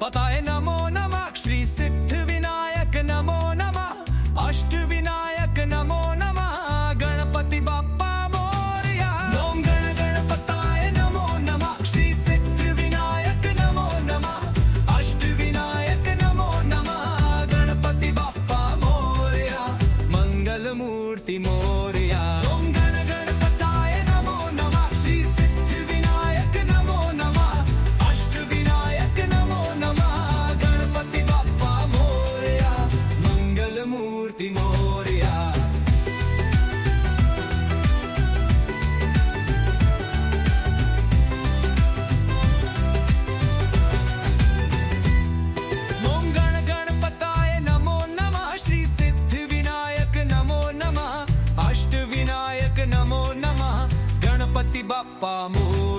पताय नमो नमः श्री सिद्ध विनायक नमो नमः अष्ट विनायक नमो नमः गणपति बाप्पा मोरया। ओम गण गणपताय नमो नमः श्री सिद्ध विनायक नमो नमः अष्ट विनायक नमो नमः गणपति बाप्पा मोरया मंगल मूर्ति मोरया। ओम गण गणपताय नमो नमः श्री सिद्ध विनायक नमो नमः अष्ट विनायक नमो नमः गणपति बाप्पा मोरया मंगल मूर्ति मोरया। ओम गण गणपताय नमो नमः श्री सिद्ध विनायक नमो नमः अष्ट विनायक नमो नमः गणपति बाप्पा मोरया।